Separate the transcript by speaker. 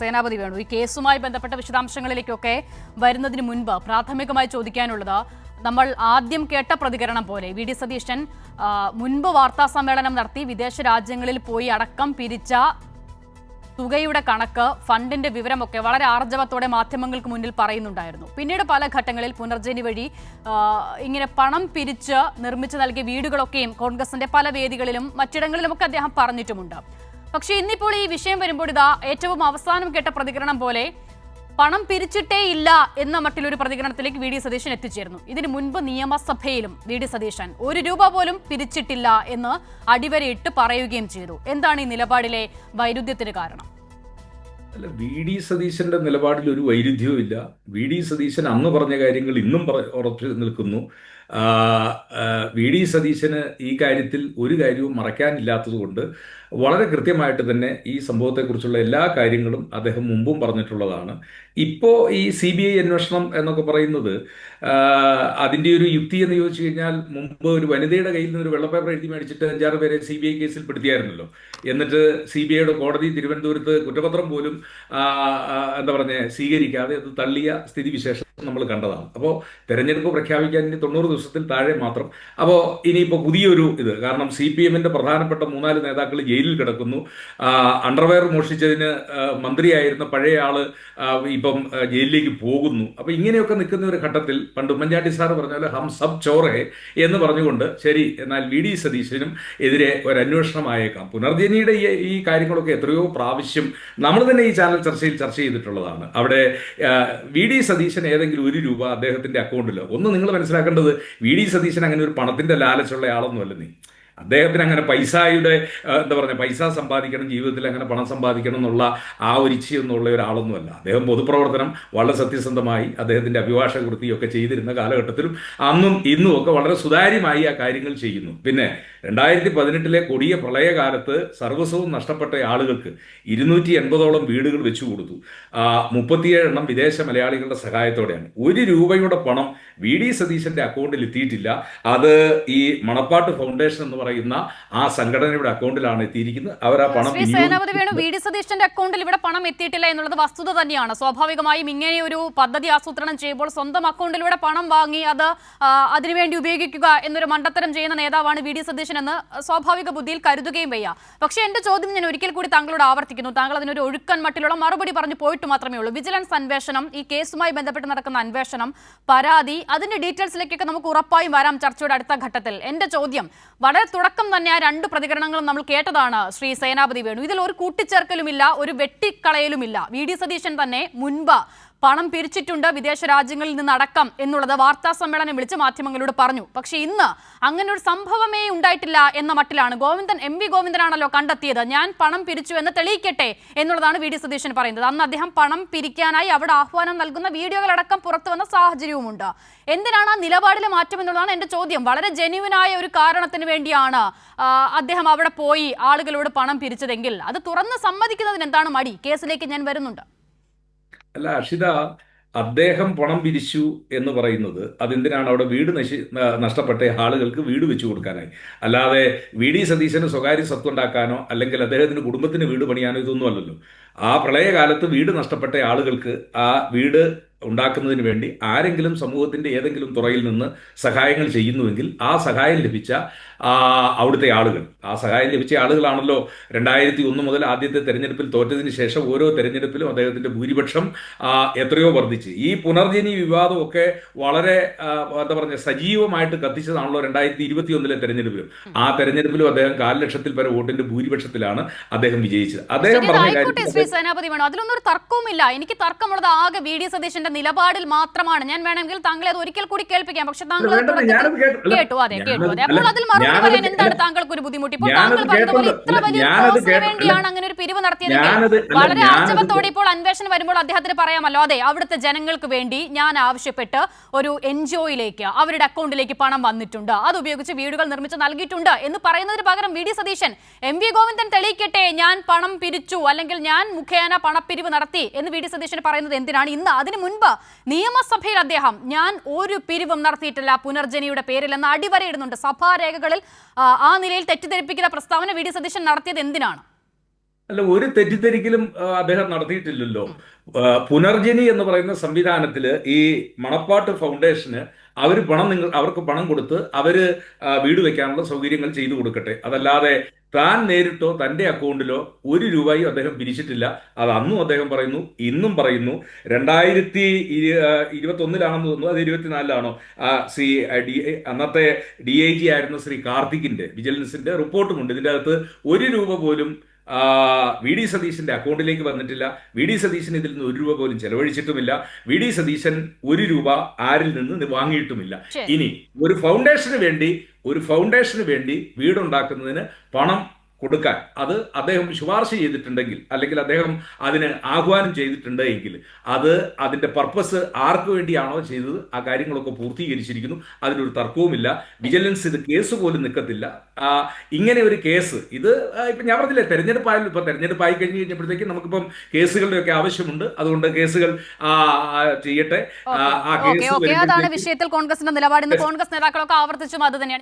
Speaker 1: സേനാപതി വേണു, ഈ കേസുമായി ബന്ധപ്പെട്ട വിശദാംശങ്ങളിലേക്കൊക്കെ വരുന്നതിന് മുൻപ് പ്രാഥമികമായി ചോദിക്കാനുള്ളത്, നമ്മൾ ആദ്യം കേട്ട പ്രതികരണം പോലെ വി ഡി സതീശൻ മുൻപ് വാർത്താ സമ്മേളനം നടത്തി വിദേശ രാജ്യങ്ങളിൽ പോയി അടക്കം പിരിച്ച തുകയുടെ കണക്ക്, ഫണ്ടിന്റെ വിവരമൊക്കെ വളരെ ആർജവത്തോടെ മാധ്യമങ്ങൾക്ക് മുന്നിൽ പറയുന്നുണ്ടായിരുന്നു. പിന്നീട് പല ഘട്ടങ്ങളിൽ പുനർജനി വഴി ഇങ്ങനെ പണം പിരിച്ച് നിർമ്മിച്ചു നൽകിയ വീടുകളൊക്കെയും കോൺഗ്രസിന്റെ പല വേദികളിലും മറ്റിടങ്ങളിലുമൊക്കെ അദ്ദേഹം പറഞ്ഞിട്ടുമുണ്ട്. പക്ഷേ ഇന്നിപ്പോൾ ഈ വിഷയം വരുമ്പോൾ ഇതാ ഏറ്റവും അവസാനം കേട്ട പ്രതികരണം പോലെ പണം പിരിച്ചിട്ടേ ഇല്ല എന്ന മട്ടിലൊരു പ്രതികരണത്തിലേക്ക് വി ഡി സതീശൻ എത്തിച്ചേർന്നു. ഇതിനു മുൻപ് നിയമസഭയിലും വി ഡി സതീശൻ ₹1 പോലും പിരിച്ചിട്ടില്ല എന്ന് അടിവരയിട്ട് പറയുകയും ചെയ്തു. എന്താണ് ഈ നിലപാടിലെ വൈരുദ്ധ്യത്തിന് കാരണം?
Speaker 2: അല്ല, വി ഡി സതീശന്റെ നിലപാടിൽ ഒരു വൈരുദ്ധ്യവും ഇല്ല. വി ഡി സതീശൻ അന്ന് പറഞ്ഞ കാര്യങ്ങൾ ഇന്നും ഉറച്ചു നിൽക്കുന്നു. വി ഡി സതീശന് ഈ കാര്യത്തിൽ ഒരു കാര്യവും മറയ്ക്കാനില്ലാത്തതുകൊണ്ട് വളരെ കൃത്യമായിട്ട് തന്നെ ഈ സംഭവത്തെക്കുറിച്ചുള്ള എല്ലാ കാര്യങ്ങളും അദ്ദേഹം മുമ്പും പറഞ്ഞിട്ടുള്ളതാണ്. ഇപ്പോൾ ഈ CBI അന്വേഷണം എന്നൊക്കെ പറയുന്നത് അതിൻ്റെ ഒരു യുക്തി എന്ന് ചോദിച്ചു കഴിഞ്ഞാൽ, മുമ്പ് ഒരു വനിതയുടെ കയ്യിൽ നിന്ന് ഒരു വെള്ളപ്പേപ്പർ എഴുതി മേടിച്ചിട്ട് 5-6 പേരെ CBI കേസിൽ പെടുത്തിയായിരുന്നല്ലോ. എന്നിട്ട് CBIയുടെ കോടതി തിരുവനന്തപുരത്ത് കുറ്റപത്രം പോലും സ്വീകരിക്കാതെ അത് തള്ളിയ സ്ഥിതിവിശേഷം നമ്മൾ കണ്ടതാണ്. അപ്പോൾ തെരഞ്ഞെടുപ്പ് പ്രഖ്യാപിക്കാൻ ഇനി 90 ദിവസത്തിൽ താഴെ മാത്രം. അപ്പോൾ ഇനിയിപ്പോൾ പുതിയൊരു കാരണം CPMന്റെ പ്രധാനപ്പെട്ട 3-4 നേതാക്കൾ ജയിലിൽ കിടക്കുന്നു. അണ്ടർവെയർ മോഷ്ടിച്ചതിന് മന്ത്രിയായിരുന്ന പഴയ ആള് ഇപ്പം ജയിലിലേക്ക് പോകുന്നു. അപ്പോൾ ഇങ്ങനെയൊക്കെ നിൽക്കുന്ന ഒരു ഘട്ടത്തിൽ പണ്ട് ഉമ്മൻചാണ്ടി സാറ് പറഞ്ഞ പോലെ ഹം സബ് ചോറേ എന്ന് പറഞ്ഞുകൊണ്ട്, ശരി എന്നാൽ വി ഡി സതീശനും എതിരെ ഒരു അന്വേഷണം ആയേക്കാം. പുനർജനിയുടെ ഈ കാര്യങ്ങളൊക്കെ എത്രയോ പ്രാവശ്യം നമ്മൾ തന്നെ ഈ ചാനൽ ചർച്ചയിൽ ചർച്ച ചെയ്തിട്ടുള്ളതാണ്. അവിടെ വി ഡി സതീശൻ ഏതെങ്കിലും ₹1 അദ്ദേഹത്തിന്റെ അക്കൗണ്ടിലോ ഒന്ന് നിങ്ങൾ മനസ്സിലാക്കേണ്ടത്, വി ഡി സതീശൻ അങ്ങനെ ഒരു പണത്തിന്റെ ലാലച്ചുള്ള ആളൊന്നുമല്ല. അദ്ദേഹത്തിന് അങ്ങനെ പൈസ സമ്പാദിക്കണം, ജീവിതത്തിൽ അങ്ങനെ പണം സമ്പാദിക്കണം എന്നുള്ള ആ ഒരു ഇച്ഛയൊന്നുള്ള ഒരാളൊന്നുമല്ല. അദ്ദേഹം പൊതുപ്രവർത്തനം വളരെ സത്യസന്ധമായി അദ്ദേഹത്തിന്റെ അഭിഭാഷക വൃത്തിയൊക്കെ ചെയ്തിരുന്ന കാലഘട്ടത്തിലും അന്നും ഇന്നും ഒക്കെ വളരെ സുതാര്യമായി ആ കാര്യങ്ങൾ ചെയ്യുന്നു. പിന്നെ 2018 കൊടിയ പ്രളയകാലത്ത് സർവസ്വവും നഷ്ടപ്പെട്ട ആളുകൾക്ക് 280ഓളം വീടുകൾ വെച്ചു കൊടുത്തു. 37 വിദേശ മലയാളികളുടെ സഹായത്തോടെയാണ്. ₹1 പണം വി ഡി സതീശന്റെ അക്കൗണ്ടിൽ എത്തിയിട്ടില്ല. അത് ഈ മണപ്പാട്ട് ഫൗണ്ടേഷൻ എന്ന് പറയുന്ന ആ സംഘടനയുടെ അക്കൗണ്ടിലാണ് എത്തിയിരിക്കുന്നത്. അവർ ആ പണം
Speaker 1: വി ഡി സതീശന്റെ അക്കൗണ്ടിൽ ഇവിടെ പണം എത്തിയിട്ടില്ല എന്നുള്ളത് വസ്തുത തന്നെയാണ്. സ്വാഭാവികമായും ഇങ്ങനെ ഒരു പദ്ധതി ആസൂത്രണം ചെയ്യുമ്പോൾ സ്വന്തം അക്കൗണ്ടിലൂടെ പണം വാങ്ങി അത് അതിനുവേണ്ടി ഉപയോഗിക്കുക എന്നൊരു മണ്ടത്തരം ചെയ്യുന്ന നേതാവാണ് വി ഡി സതീശൻ എന്ന് സ്വാഭാവിക ബുദ്ധിയിൽ കരുതുകയും വയ്യ. പക്ഷേ എന്റെ ചോദ്യം ഞാൻ ഒരിക്കൽ കൂടി താങ്കളോട് ആവർത്തിക്കുന്നു. താങ്കൾ അതിനൊരു ഒഴുക്കൻ മട്ടിലുള്ള മറുപടി പറഞ്ഞു പോയിട്ട് മാത്രമേ ഉള്ളൂ. വിജിലൻസ് അന്വേഷണം, ഈ കേസുമായി ബന്ധപ്പെട്ട് നടക്കുന്ന അന്വേഷണം, പരാതി, അതിന്റെ ഡീറ്റെയിൽസിലേക്കൊക്കെ നമുക്ക് ഉറപ്പായും വരാം ചർച്ചയുടെ അടുത്ത ഘട്ടത്തിൽ. എന്റെ ചോദ്യം, വളരെ തുടക്കം തന്നെ ആ 2 പ്രതികരണങ്ങളും നമ്മൾ കേട്ടതാണ് ശ്രീ സേനാപതി വേണു. ഇതിൽ ഒരു കൂട്ടിച്ചേർക്കലുമില്ല, ഒരു വെട്ടിക്കളയലുമില്ല. വി ഡി സതീശൻ തന്നെ മുൻപ് പണം പിരിച്ചിട്ടുണ്ട് വിദേശ രാജ്യങ്ങളിൽ നിന്നടക്കം എന്നുള്ളത് വാർത്താ സമ്മേളനം വിളിച്ച് മാധ്യമങ്ങളോട് പറഞ്ഞു. പക്ഷേ ഇന്ന് അങ്ങനെ ഒരു സംഭവമേ ഉണ്ടായിട്ടില്ല എന്ന മട്ടിലാണ് MV ഗോവിന്ദനാണല്ലോ കണ്ടെത്തിയത്. ഞാൻ പണം പിരിച്ചു എന്ന് തെളിയിക്കട്ടെ എന്നുള്ളതാണ് വി ഡി സതീശൻ പറയുന്നത്. അന്ന് അദ്ദേഹം പണം പിരിക്കാനായി അവിടെ ആഹ്വാനം നൽകുന്ന വീഡിയോകളടക്കം പുറത്തു വന്ന സാഹചര്യവുമുണ്ട്. എന്തിനാണ് ആ നിലപാടിലെ മാറ്റം എന്നുള്ളതാണ് എന്റെ ചോദ്യം. വളരെ ജെന്യുവിനായ ഒരു കാരണത്തിന് വേണ്ടിയാണ് അദ്ദേഹം അവിടെ പോയി ആളുകളോട് പണം പിരിച്ചതെങ്കിൽ അത് തുറന്ന് സമ്മതിക്കുന്നതിന് എന്താണ് മടി? കേസിലേക്ക് ഞാൻ വരുന്നുണ്ട്.
Speaker 2: അല്ല അക്ഷിത, അദ്ദേഹം പണം പിരിച്ചു എന്ന് പറയുന്നത് അതെന്തിനാണ്? അവിടെ വീട് നഷ്ടപ്പെട്ട ആളുകൾക്ക് വീട് വെച്ചു കൊടുക്കാനായി. അല്ലാതെ വി ഡി സതീശന് സ്വകാര്യ സ്വത്ത് ഉണ്ടാക്കാനോ അല്ലെങ്കിൽ അദ്ദേഹത്തിന് കുടുംബത്തിന് വീട് പണിയാനോ ഇതൊന്നും അല്ലല്ലോ. ആ പ്രളയകാലത്ത് വീട് നഷ്ടപ്പെട്ട ആളുകൾക്ക് ആ വീട് ഉണ്ടാക്കുന്നതിന് വേണ്ടി ആരെങ്കിലും സമൂഹത്തിന്റെ ഏതെങ്കിലും തുറയിൽ നിന്ന് സഹായങ്ങൾ ചെയ്യുന്നുവെങ്കിൽ ആ സഹായം ലഭിച്ച അവിടുത്തെ ആളുകൾ, ആ സഹായം ലഭിച്ച ആളുകളാണല്ലോ 2001 മുതൽ ആദ്യത്തെ തെരഞ്ഞെടുപ്പിൽ തോറ്റതിന് ശേഷം ഓരോ തെരഞ്ഞെടുപ്പിലും അദ്ദേഹത്തിന്റെ ഭൂരിപക്ഷം എത്രയോ വർദ്ധിച്ച്. ഈ പുനർജനി വിവാദമൊക്കെ വളരെ സജീവമായിട്ട് കത്തിച്ചതാണല്ലോ 2021 തെരഞ്ഞെടുപ്പിലും. ആ തെരഞ്ഞെടുപ്പിലും അദ്ദേഹം 1,00,000 പേരെ വോട്ടിന്റെ ഭൂരിപക്ഷത്തിലാണ് അദ്ദേഹം വിജയിച്ചത്. അദ്ദേഹം പറഞ്ഞ
Speaker 1: കാര്യം അതിലൊന്നും ഒരു തർക്കവുമില്ല. എനിക്ക് തർക്കമുള്ളത് ആകെ വി ഡി സതീശന്റെ നിലപാടിൽ മാത്രമാണ്. ഞാൻ വേണമെങ്കിൽ താങ്കളെ അത് ഒരിക്കൽ കൂടി കേൾപ്പിക്കാം. പക്ഷെ താങ്കൾ കേട്ടു. അതെ അപ്പോൾ അതിൽ മറുപടി പറയാൻ എന്താണ് താങ്കൾക്ക് ഒരു ബുദ്ധിമുട്ട്? ഇപ്പോൾ താങ്കൾ പറഞ്ഞതുപോലെ ഇത്ര വലിയ കോസിന് വേണ്ടിയാണ് അങ്ങനെ ഒരു പിരിവ് നടത്തിയതെങ്കിൽ വളരെ ആർജവത്തോടെ ഇപ്പോൾ അന്വേഷണം വരുമ്പോൾ അദ്ദേഹത്തിന് പറയാമല്ലോ, അതെ അവിടുത്തെ ജനങ്ങൾക്ക് വേണ്ടി ഞാൻ ആവശ്യപ്പെട്ട് ഒരു NGOയിലേക്ക് അവരുടെ അക്കൗണ്ടിലേക്ക് പണം വന്നിട്ടുണ്ട്, അത് ഉപയോഗിച്ച് വീടുകൾ നിർമ്മിച്ച് നൽകിയിട്ടുണ്ട് എന്ന് പറയുന്നതിന് പകരം V D Satheesan MV Govindan തെളിയിക്കട്ടെ ഞാൻ പണം പിരിച്ചു അല്ലെങ്കിൽ ഞാൻ മുഖേന പണപ്പിരിവ് നടത്തി എന്ന് വി ഡി സതീശൻ പറയുന്നത് എന്തിനാണ്? ഇന്ന് അതിനു മുൻപ് നിയമസഭയിൽ അദ്ദേഹം ഞാൻ ഒരു പിരിവും നടത്തിയിട്ടില്ല പുനർജനിയുടെ പേരിൽ എന്ന് അടിവരയിടുന്നുണ്ട്. സഭാരേഖകളിൽ ആ നിലയിൽ തെറ്റിദ്ധരിപ്പിക്കുന്ന പ്രസ്താവന വി ഡി സതീശൻ നടത്തിയത് എന്തിനാണ്?
Speaker 2: അല്ല, ഒരു തെറ്റിദ്ധരിക്കലും അദ്ദേഹം നടത്തിയിട്ടില്ലല്ലോ. പുനർജനി എന്ന് പറയുന്ന സംവിധാനത്തിൽ ഈ മണപ്പാട്ട് ഫൗണ്ടേഷന് അവർക്ക് പണം കൊടുത്ത് വീട് വെക്കാനുള്ള സൗകര്യങ്ങൾ ചെയ്തു കൊടുക്കട്ടെ. അതല്ലാതെ താൻ നേരിട്ടോ തന്റെ അക്കൗണ്ടിലോ ഒരു രൂപയും അദ്ദേഹം പിരിച്ചിട്ടില്ല. അത് അന്നും അദ്ദേഹം പറയുന്നു, ഇന്നും പറയുന്നു. 2021 തോന്നുന്നു, അത് 24 ശ്രീ അന്നത്തെ DIG ആയിരുന്ന ശ്രീ കാർത്തികിന്റെ വിജിലൻസിന്റെ റിപ്പോർട്ടുമുണ്ട്. ഇതിന്റെ അകത്ത് ഒരു രൂപ പോലും വി ഡി സതീശന്റെ അക്കൗണ്ടിലേക്ക് വന്നിട്ടില്ല. വി ഡി സതീശൻ ഇതിൽ നിന്ന് ഒരു രൂപ പോലും ചെലവഴിച്ചിട്ടുമില്ല. വി ഡി സതീശൻ ഒരു രൂപ ആരിൽ നിന്ന് വാങ്ങിയിട്ടുമില്ല. ഇനി ഒരു ഫൗണ്ടേഷന് വേണ്ടി വീടുണ്ടാക്കുന്നതിന് പണം കൊടുക്കാൻ അത് അദ്ദേഹം ശുപാർശ ചെയ്തിട്ടുണ്ടെങ്കിൽ, അല്ലെങ്കിൽ അദ്ദേഹം അതിന് ആഹ്വാനം ചെയ്തിട്ടുണ്ട് എങ്കിൽ, അതിന്റെ പർപ്പസ് ആർക്ക് വേണ്ടിയാണോ ചെയ്തത് ആ കാര്യങ്ങളൊക്കെ പൂർത്തീകരിച്ചിരിക്കുന്നു. അതിനൊരു തർക്കവുമില്ല. വിജിലൻസ് ഇത് കേസ് പോലും നിൽക്കത്തില്ല. ഇങ്ങനെ ഒരു കേസ് ഇപ്പം ഞാൻ പറഞ്ഞില്ലേ, തെരഞ്ഞെടുപ്പായാലും ഇപ്പം തെരഞ്ഞെടുപ്പായി കഴിഞ്ഞ് കഴിഞ്ഞപ്പോഴത്തേക്കും നമുക്കിപ്പം കേസുകളുടെയൊക്കെ ആവശ്യമുണ്ട്. അതുകൊണ്ട് കേസുകൾ ചെയ്യട്ടെ. ആ കേസ്
Speaker 1: അതാണ് വിഷയത്തിൽ കോൺഗ്രസിന്റെ നിലപാട്. ഇന്ന് കോൺഗ്രസ് നേതാക്കളൊക്കെ ആവർത്തിച്ചും അത് തന്നെയാണ്.